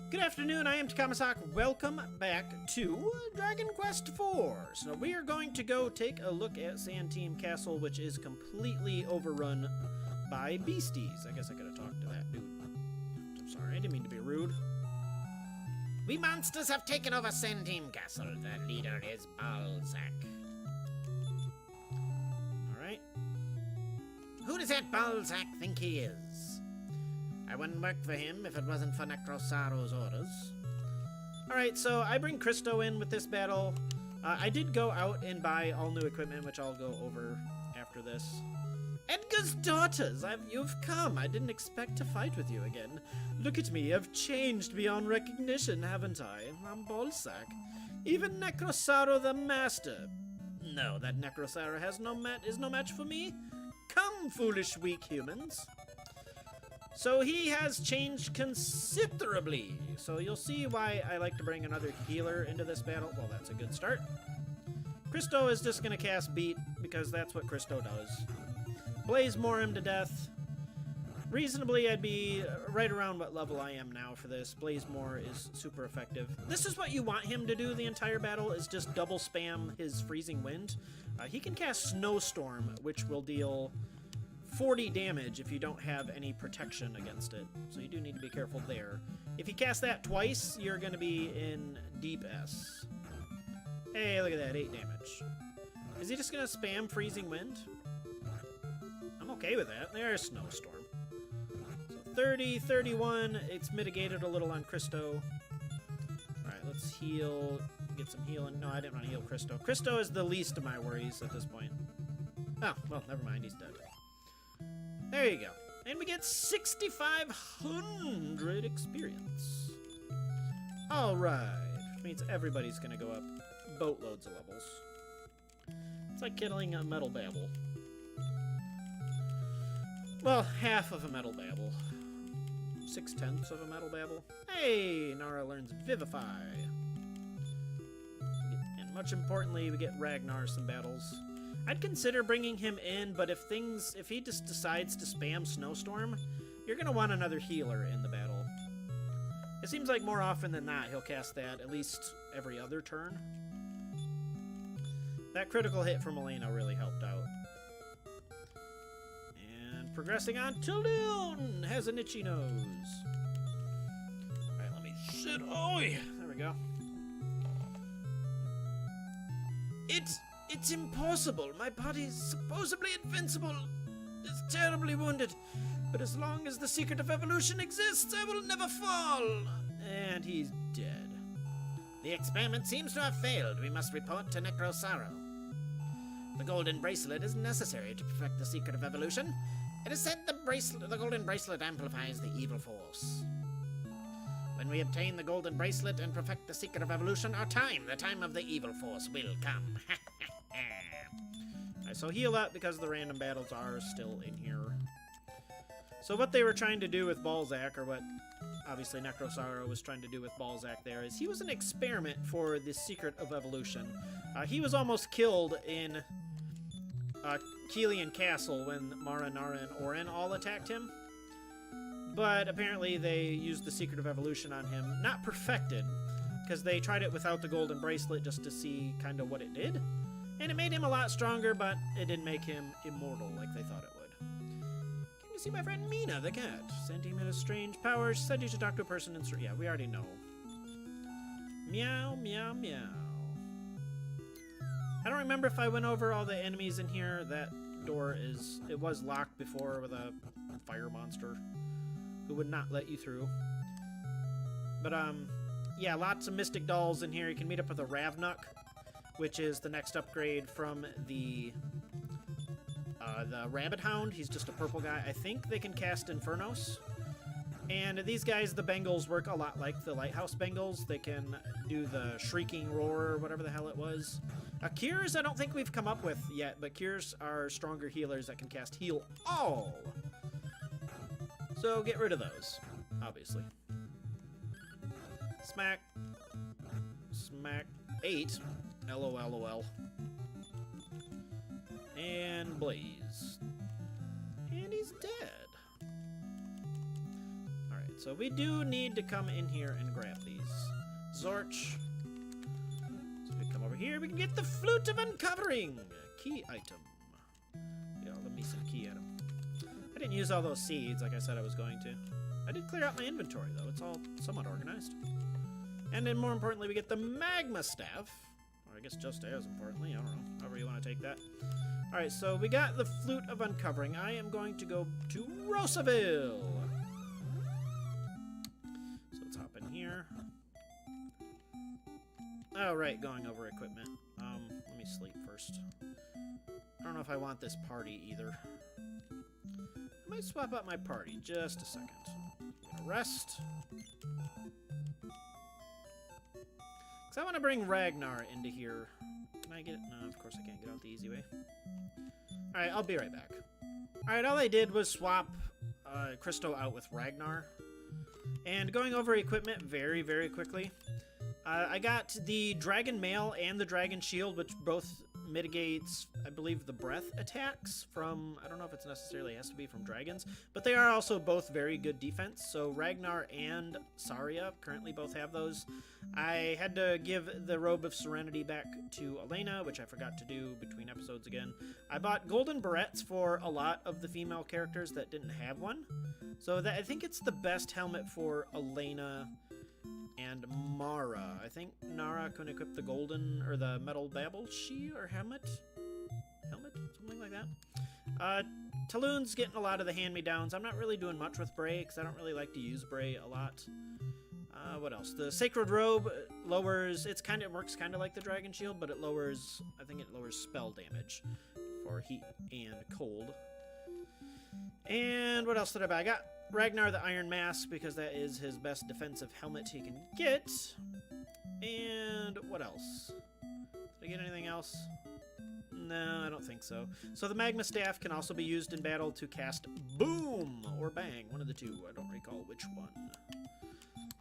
Good afternoon, I am Takamasak. Welcome back to Dragon Quest IV. So we are going to go take a look at Sand Team Castle, which is completely overrun by beasties. I guess I could have talked to that dude. I'm sorry, I didn't mean to be rude. We monsters have taken over Sand Team Castle. The leader is Balzac. Alright. Who does that Balzac think he is? I wouldn't work for him if it wasn't for Necrosaro's orders. Alright, so I bring Christo in with this battle. I did go out and buy all new equipment, which I'll go over after this. Edgar's daughters, you've come. I didn't expect to fight with you again. Look at me, I've changed beyond recognition, haven't I? I'm Balzac. Even Necrosaro the Master. No, that Necrosaro is no match for me. Come, foolish weak humans. So he has changed considerably. So you'll see why I like to bring another healer into this battle. Well, that's a good start. Christo is just going to cast Beat, because that's what Christo does. Blaze more him to death. Reasonably, I'd be right around what level I am now for this. Blaze more is super effective. This is what you want him to do the entire battle, is just double spam his Freezing Wind. He can cast Snowstorm, which will deal 40 damage if you don't have any protection against it. So you do need to be careful there. If you cast that twice, you're going to be in deep S. Hey, look at that, 8 damage. Is he just going to spam Freezing Wind? I'm okay with that. There's Snowstorm. So 30, 31, it's mitigated a little on Christo. Alright, let's heal, get some healing. No, I didn't want to heal Christo. Christo is the least of my worries at this point. Oh, well, never mind, he's dead. There you go. And we get 6,500 experience. Alright. Which means everybody's gonna go up boatloads of levels. It's like killing a metal babble. Well, half of a metal babble. 6/10 of a metal babble. Hey! Nara learns Vivify. And much importantly, we get Ragnar some battles. I'd consider bringing him in, but if he just decides to spam Snowstorm, you're going to want another healer in the battle. It seems like more often than not, he'll cast that at least every other turn. That critical hit from Elena really helped out. And progressing on till noon, has an itchy nose. Alright, let me sit. Oh, yeah. There we go. It's impossible. My body is supposedly invincible. Is terribly wounded. But as long as the secret of evolution exists, I will never fall. And he's dead. The experiment seems to have failed. We must report to Necrosaro. The golden bracelet is necessary to perfect the secret of evolution. It is said the golden bracelet amplifies the evil force. When we obtain the golden bracelet and perfect the secret of evolution, the time of the evil force will come. Alright, so heal up because the random battles are still in here. So what they were trying to do with Balzac, or what obviously Necrosaro was trying to do with Balzac there, is he was an experiment for the secret of evolution. He was almost killed in Kelian Castle when Mara, Nara, and Orin all attacked him. But apparently they used the secret of evolution on him. Not perfected, because they tried it without the golden bracelet just to see kind of what it did. And it made him a lot stronger, but it didn't make him immortal like they thought it would. Can you see my friend Mina, the cat? Sand Team has strange powers. Said you should talk to a person in... Yeah, we already know. Meow, meow, meow. I don't remember if I went over all the enemies in here. That door it was locked before with a fire monster who would not let you through. But, yeah, lots of Mystic Dolls in here. You can meet up with a Ravnuk, which is the next upgrade from the Rabbit Hound. He's just a purple guy. I think they can cast Infernos. And these guys, the Bengals, work a lot like the Lighthouse Bengals. They can do the Shrieking Roar, or whatever the hell it was. Cures, I don't think we've come up with yet, but Cures are stronger healers that can cast Heal All. So get rid of those, obviously. Smack. Smack. 8. LOLOL. And Blaze. And he's dead. Alright, so we do need to come in here and grab these. Zorch. So we come over here, we can get the Flute of Uncovering! Key item. Yeah, let me some key item. I didn't use all those seeds like I said I was going to. I did clear out my inventory though, it's all somewhat organized. And then more importantly, we get the Magma Staff. Or I guess just as importantly, I don't know, however you want to take that. Alright, so we got the Flute of Uncovering. I am going to go to Rosaville. So let's hop in here. Alright, going over equipment. Let me sleep first. I don't know if I want this party either. I might swap out my party, just a second. I'm gonna rest. Because I want to bring Ragnar into here. Can I get it? No, of course I can't get out the easy way. Alright, I'll be right back. Alright, all I did was swap Christo out with Ragnar. And going over equipment very, very quickly. I got the Dragon Mail and the Dragon Shield, which both mitigates, I believe, the breath attacks from, I don't know if it's necessarily has to be from dragons, but they are also both very good defense. So Ragnar and Saria currently both have those. I had to give the Robe of Serenity back to Elena, which I forgot to do between episodes again. I bought golden barrettes for a lot of the female characters that didn't have one. So that I think it's the best helmet for Elena and Mara. I think Nara can equip the golden or the metal babble shield or helmet, something like that. Talon's getting a lot of the hand-me-downs. I'm not really doing much with Bray because I don't really like to use Bray a lot. What else? The Sacred Robe lowers. It works kind of like the Dragon Shield, but it lowers. I think it lowers spell damage for heat and cold. And what else did I buy? I got Ragnar the Iron Mask because that is his best defensive helmet he can get. And what else? Did I get anything else? No, I don't think so. So the Magma Staff can also be used in battle to cast Boom or Bang, one of the two. I don't recall which one.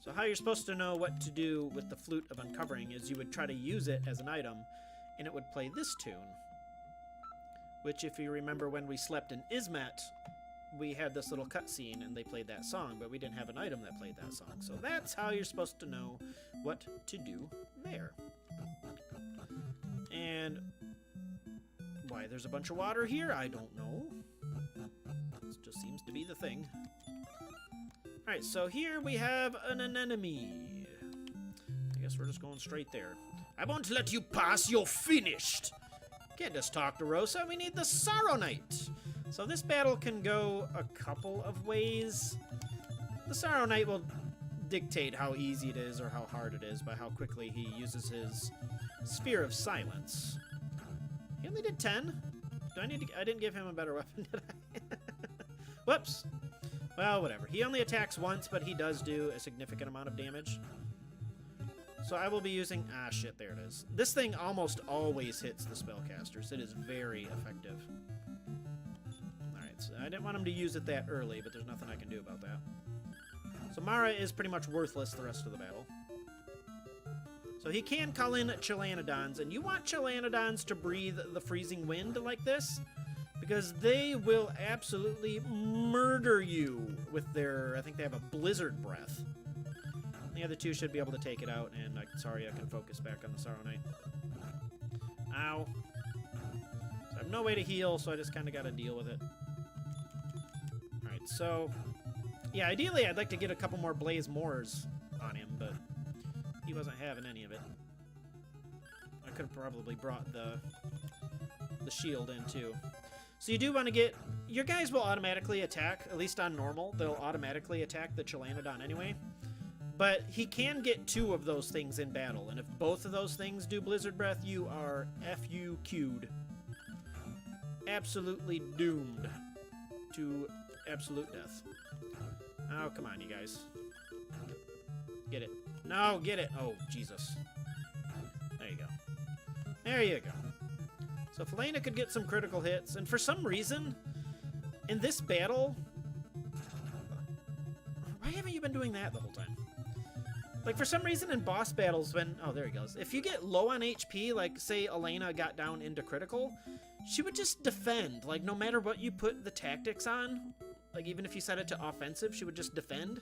So how you're supposed to know what to do with the Flute of Uncovering is you would try to use it as an item, and it would play this tune. Which, if you remember when we slept in Ismet, we had this little cutscene and they played that song, but we didn't have an item that played that song. So that's how you're supposed to know what to do there. And why there's a bunch of water here, I don't know. This just seems to be the thing. Alright, so here we have an anemone. I guess we're just going straight there. I won't let you pass, you're finished! Can't just talk to Rosa, we need the Sorrow Knight! So this battle can go a couple of ways. The Sorrow Knight will dictate how easy it is or how hard it is by how quickly he uses his Sphere of Silence. He only did 10? I didn't give him a better weapon, did I? Whoops! Well, whatever. He only attacks once, but he does do a significant amount of damage. So I will be using... Ah, shit, there it is. This thing almost always hits the spellcasters. It is very effective. Alright, so I didn't want him to use it that early, but there's nothing I can do about that. So Mara is pretty much worthless the rest of the battle. So he can call in Chilanodons, and you want Chilanodons to breathe the freezing wind like this, because they will absolutely murder you with their... I think they have a blizzard breath. The other two should be able to take it out, and sorry, I can focus back on the Sorrow Knight. Ow. So I have no way to heal, so I just kind of got to deal with it. Alright, so... yeah, ideally I'd like to get a couple more Blaze Moors on him, but he wasn't having any of it. I could have probably brought the shield in, too. So you do want to get... your guys will automatically attack, at least on normal. They'll automatically attack the Chilanodon anyway. But he can get 2 of those things in battle, and if both of those things do Blizzard Breath, you are FUQ'd. Absolutely doomed to absolute death. Oh, come on, you guys. Get it. No, get it. Oh, Jesus. There you go. There you go. So if Elena could get some critical hits, and for some reason, in this battle... why haven't you been doing that the whole time? Like, for some reason in boss battles when... oh, there he goes. If you get low on HP, like, say Elena got down into critical, she would just defend. Like, no matter what you put the tactics on, like, even if you set it to offensive, she would just defend.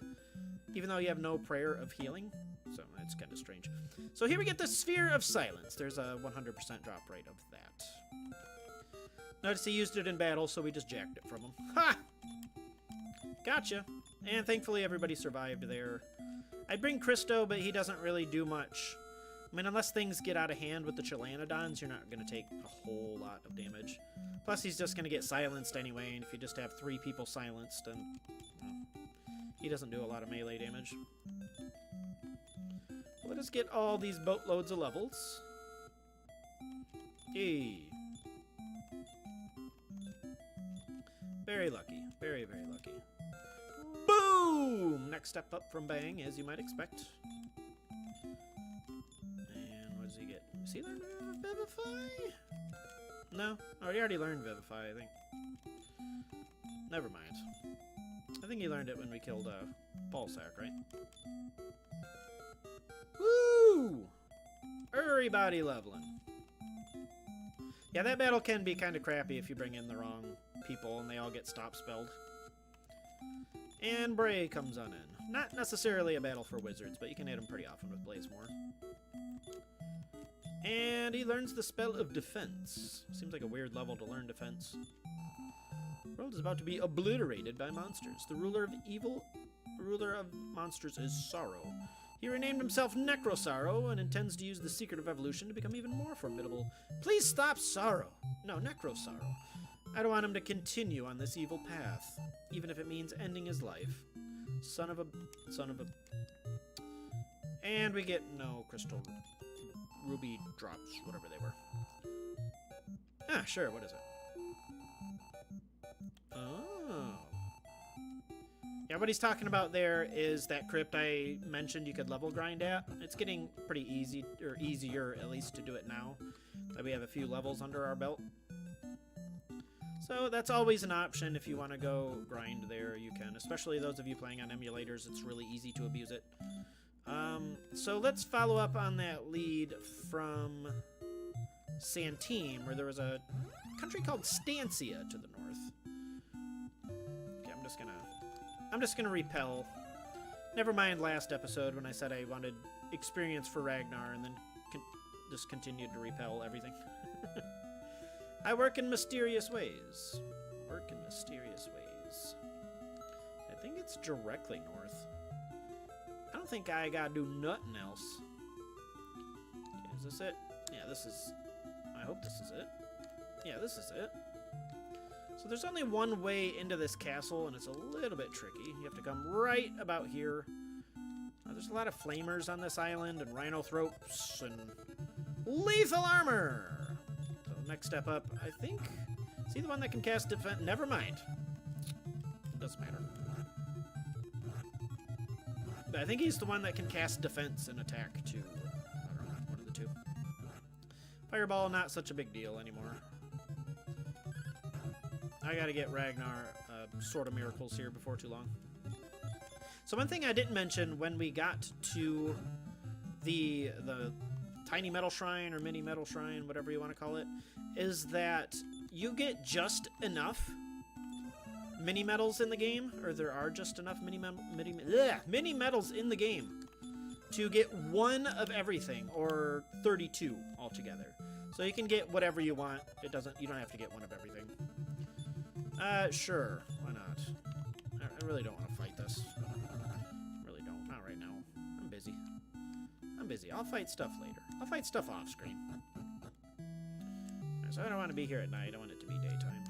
even though you have no prayer of healing. So it's kind of strange. So here we get the Sphere of Silence. There's a 100% drop rate of that. Notice he used it in battle, so we just jacked it from him. Ha! Gotcha. And thankfully everybody survived there. I'd bring Christo, but he doesn't really do much. I mean, unless things get out of hand with the Chilanodons, you're not going to take a whole lot of damage. Plus, he's just going to get silenced anyway, and if you just have 3 people silenced, then he doesn't do a lot of melee damage. Let us get all these boatloads of levels. Hey. Very lucky. Very, very lucky. Boom! Next step up from Bang, as you might expect. And what does he get? Does he learn Vivify? No? Oh, he already learned Vivify, I think. Never mind. I think he learned it when we killed Ballsack, right? Woo! Everybody leveling. Yeah, that battle can be kind of crappy if you bring in the wrong people and they all get stop spelled. And Bray comes on in. Not necessarily a battle for wizards, but you can hit him pretty often with Blazemore. And he learns the spell of defense. Seems like a weird level to learn defense. The world is about to be obliterated by monsters. The ruler of monsters is Sorrow. He renamed himself Necrosorrow and intends to use the secret of evolution to become even more formidable. Please stop Sorrow. No, Necrosorrow. I don't want him to continue on this evil path, even if it means ending his life. Son of a... And we get no crystal ruby drops, whatever they were. Ah, sure, what is it? Oh. Yeah, what he's talking about there is that crypt I mentioned you could level grind at. It's getting pretty easy, or easier at least, to do it now that we have a few levels under our belt. So that's always an option. If you want to go grind there, you can. Especially those of you playing on emulators, it's really easy to abuse it. So let's follow up on that lead from Santine, where there was a country called Stancia to the north. Okay, I'm just gonna repel. Never mind last episode when I said I wanted experience for Ragnar and then just continued to repel everything. I work in mysterious ways. Work in mysterious ways. I think it's directly north. I don't think I gotta do nothing else. Okay, is this it? Yeah, this is... I hope this is it. Yeah, this is it. So there's only one way into this castle, and it's a little bit tricky. You have to come right about here. There's a lot of flamers on this island, and rhinothropes, and lethal armor! So next step up, I think... Is he the one that can cast defense? Never mind. It doesn't matter. But I think he's the one that can cast defense and attack, too. I don't know, one of the two. Fireball, not such a big deal anymore. I gotta get Ragnar Sword of Miracles here before too long. So one thing I didn't mention when we got to the tiny metal shrine or mini metal shrine, whatever you want to call it, is that you get just enough mini medals in the game, or there are just enough mini medals in the game to get one of everything, or 32 altogether. So you can get whatever you want. You don't have to get one of everything. Sure, why not? I really don't want to fight this. I really don't. Not right now. I'm busy. I'm busy. I'll fight stuff later. I'll fight stuff off screen. So I don't want to be here at night. I want it to be daytime.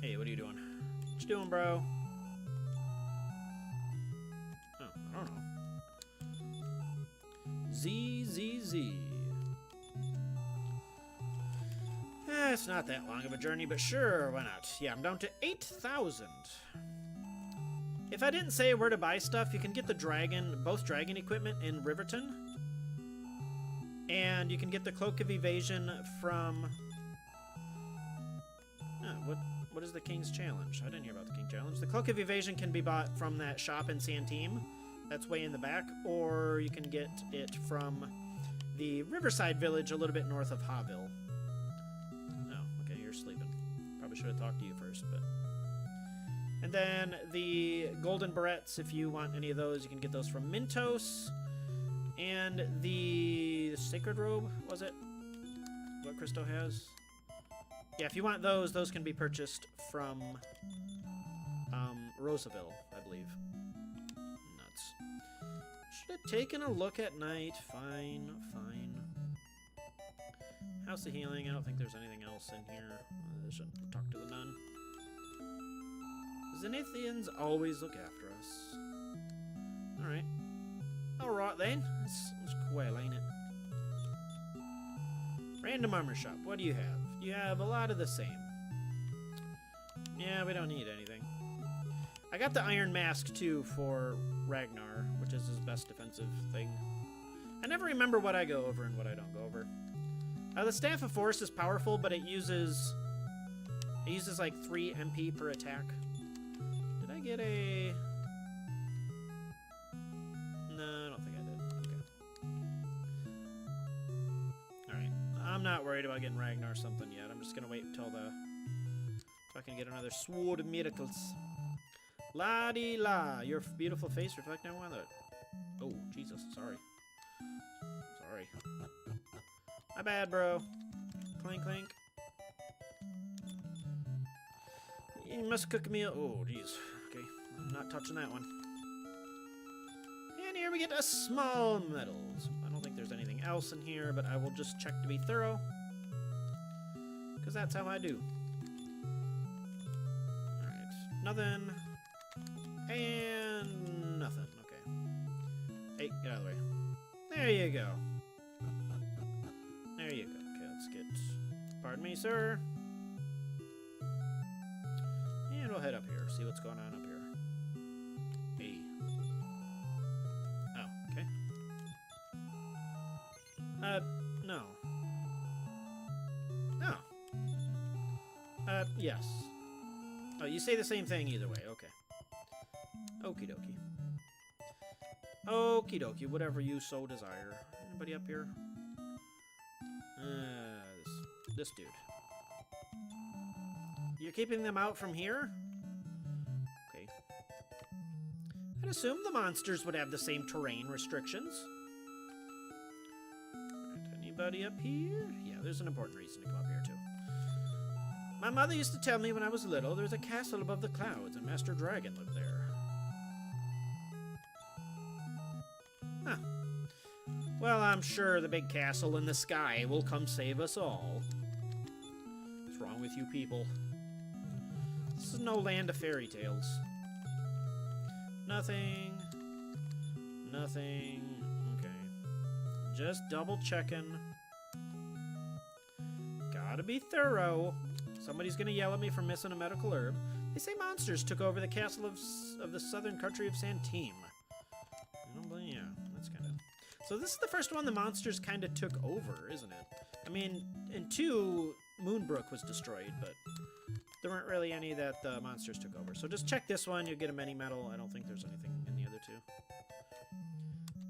Hey, what are you doing? What you doing, bro? Oh, I don't know. Z. It's not that long of a journey, but sure, why not? Yeah, I'm down to 8,000. If I didn't say where to buy stuff, you can get both dragon equipment in Riverton. And you can get the Cloak of Evasion from... Oh, what is the King's Challenge? I didn't hear about the King's Challenge. The Cloak of Evasion can be bought from that shop in Santine. That's way in the back. Or you can get it from the Riverside Village a little bit north of Haville. Oh, okay, you're sleeping. Probably should have talked to you first, but... And then the golden barrettes, if you want any of those, you can get those from Mintos. And the sacred robe, was it? What Christo has? Yeah, if you want those can be purchased from Rosaville, I believe. Nuts. Should have taken a look at night. Fine, fine. House of Healing, I don't think there's anything else in here. I should talk to the nun. Zenithians always look after us. Alright. Alright then. It's quail, ain't it? Random armor shop. What do you have? You have a lot of the same. Yeah, we don't need anything. I got the Iron Mask, too, for Ragnar, which is his best defensive thing. I never remember what I go over and what I don't go over. The Staff of Force is powerful, but it uses like 3 MP per attack. Did I get a... No, I don't think I did. Okay. Alright. I'm not worried about getting Ragnar something yet. I'm just gonna wait until I can get another Sword of Miracles. La-di-la. Your beautiful face reflecting on weather. Oh, Jesus. Sorry. Sorry. My bad, bro. Clink, clink. You must cook me a... Oh, jeez. Okay. I'm not touching that one. And here we get a small medals. I don't think there's anything else in here, but I will just check to be thorough. Because that's how I do. Alright. Nothing. And nothing. Okay. Hey, get out of the way. There you go. There you go. Okay, let's get... Pardon me, sir. And we'll head up here. See what's going on up here. Hey. Oh, okay. No. No. Yes. Oh, you say the same thing either way. Okay. Okie dokie. Okie dokie. Whatever you so desire. Anybody up here? This dude. You're keeping them out from here? Okay. I'd assume the monsters would have the same terrain restrictions. Alright, anybody up here? Yeah, there's an important reason to come up here, too. My mother used to tell me when I was little there's a castle above the clouds and Master Dragon lived there. Huh. Well, I'm sure the big castle in the sky will come save us all. What's wrong with you people? This is no land of fairy tales. Nothing. Nothing. Okay. Just double checking. Gotta be thorough. Somebody's gonna yell at me for missing a medical herb. They say monsters took over the castle of the southern country of Santime. I don't believe, yeah, that's kind of... So this is the first one the monsters kind of took over, isn't it? I mean, in 2, Moonbrook was destroyed, but there weren't really any that the monsters took over. So just check this one, you'll get a mini medal. I don't think there's anything in the other 2.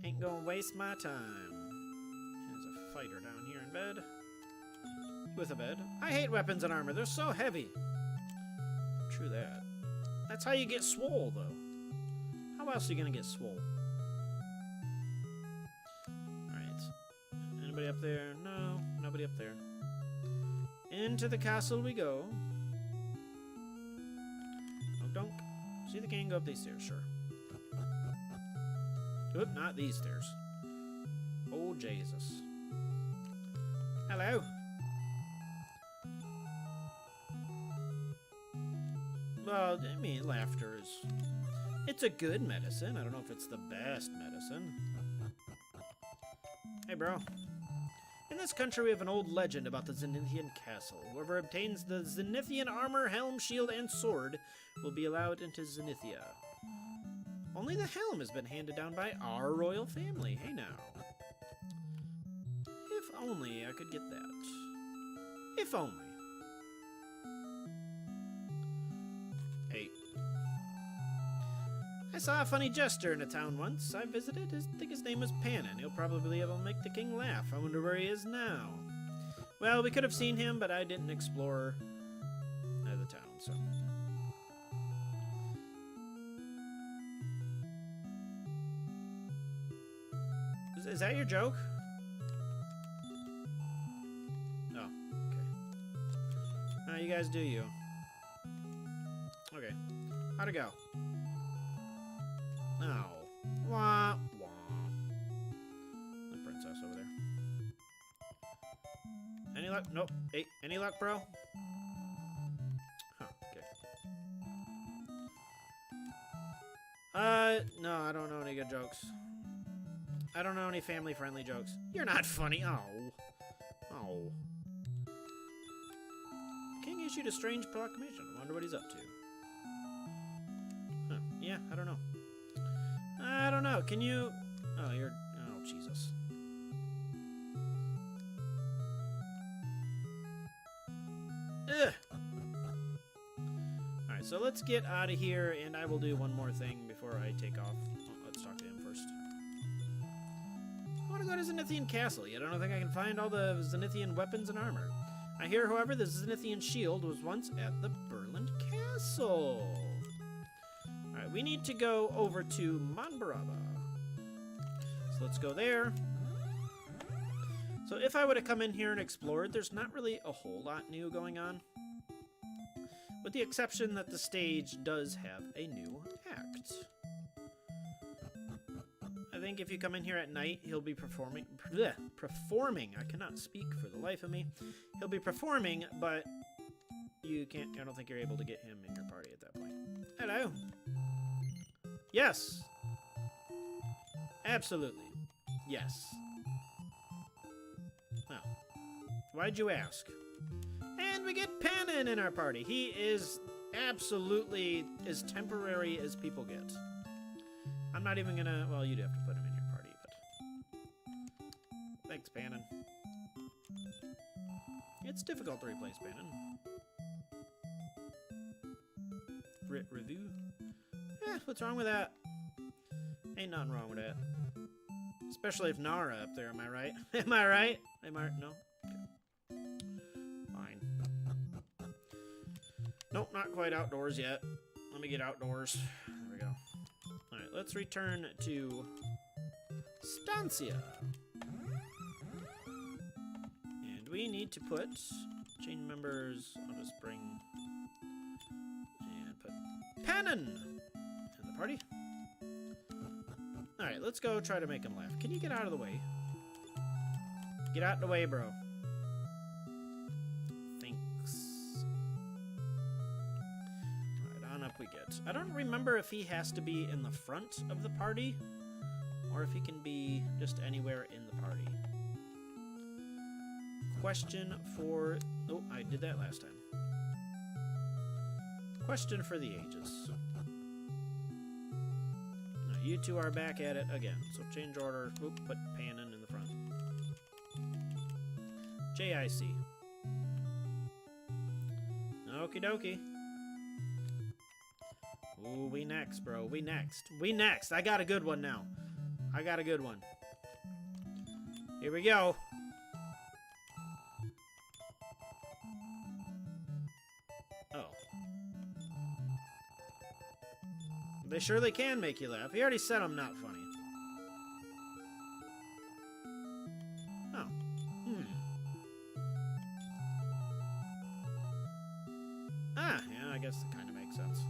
Ain't gonna waste my time. There's a fighter down here in bed. With a bed. I hate weapons and armor, they're so heavy. True that. That's how you get swole, though. How else are you gonna get swole? Alright. Anybody up there? No, nobody up there. Into the castle we go. Donk. See the king go up these stairs, sure. Oop, not these stairs. Oh, Jesus. Hello. Well, I mean, laughter is... It's a good medicine. I don't know if it's the best medicine. Hey, bro. In this country, we have an old legend about the Zenithian castle. Whoever obtains the Zenithian armor, helm, shield, and sword will be allowed into Zenithia. Only the helm has been handed down by our royal family. Hey, now. If only I could get that. If only. Hey. I saw a funny jester in a town once. I visited. I think his name was Pannon. He'll probably be able to make the king laugh. I wonder where he is now. Well, we could have seen him, but I didn't explore the town, so. Is that your joke? Oh, okay. You guys do you. Okay. How'd it go? Oh. Wah, wah. The princess over there. Any luck? Nope. Hey, any luck, bro? Huh, okay. No, I don't know any good jokes. I don't know any family-friendly jokes. You're not funny. Oh. Oh. King issued a strange proclamation. I wonder what he's up to. Huh. Yeah, I don't know. I don't know. Can you... Oh, you're... Oh, Jesus. Ugh. Alright, so let's get out of here, and I will do one more thing before I take off. Oh, let's talk to him first. I want to go to Zenithian Castle, yet I don't think I can find all the Zenithian weapons and armor. I hear, however, the Zenithian shield was once at the Berland Castle. Alright, we need to go over to Monbaraba. So let's go there. So if I would have come in here and explored, there's not really a whole lot new going on. With the exception that the stage does have a new act. I think if you come in here at night, he'll be performing. I cannot speak for the life of me. He'll be performing, but you can't. I don't think you're able to get him in your party at that point. Hello. Yes. Absolutely. Yes. Oh. Why'd you ask? And we get Panin in our party. He is absolutely as temporary as people get. I'm not even gonna... Well, you'd have to put him in your party, but... Thanks, Panin. It's difficult to replace Panin. Review? Eh, what's wrong with that? Ain't nothing wrong with that. Especially if Nara up there, am I right? Am I right? Am I... No? Okay. Fine. Nope, not quite outdoors yet. Let me get outdoors. There we go. Alright, let's return to Stancia. And we need to put chain members. I'll just bring and put Panin in the party. Alright, let's go try to make him laugh. Can you get out of the way? Get out of the way, bro. Thanks. Alright, on up we get. I don't remember if he has to be in the front of the party or if he can be just anywhere in the party. Question for... Oh, I did that last time. Question for the ages. You two are back at it again. So change order. Oop, put Panin in the front. JIC. Okie dokie. Ooh, we next, bro. We next. We next. I got a good one now. I got a good one. Here we go. Oh. They surely can make you laugh. He already said I'm not funny. Oh. Ah, yeah, I guess it kind of makes sense.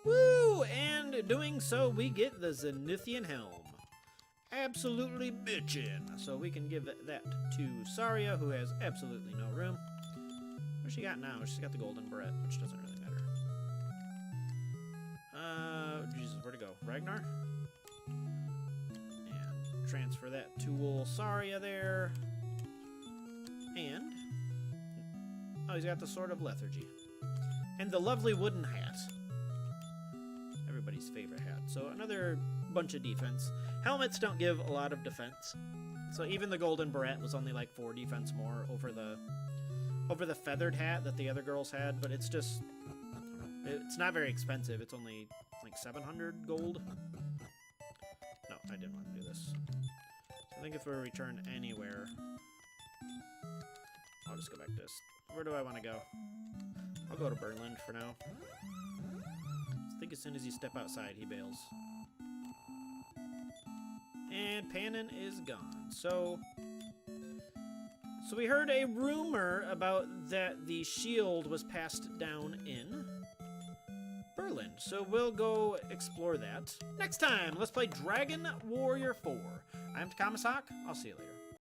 Woo! And doing so, we get the Zenithian Helm. Absolutely bitchin'. So we can give that to Saria, who has absolutely no room. What's she got now? She's got the golden beret, which doesn't really matter. Jesus, where'd it go? Ragnar? And transfer that to Saria there. And... Oh, he's got the Sword of Lethargy. And the lovely wooden hat. Everybody's favorite hat. So another bunch of defense. Helmets don't give a lot of defense. So even the golden beret was only like 4 defense more over the feathered hat that the other girls had, but it's just, it's not very expensive. It's only like 700 gold. No, I didn't want to do this. So I think if we return anywhere, I'll just go back to this. Where do I want to go? I'll go to Berlin for now. I think as soon as you step outside, he bails. And Pannon is gone. So we heard a rumor about that the shield was passed down in Berlin. So we'll go explore that. Next time, let's play Dragon Warrior 4. I'm Takamasak. I'll see you later.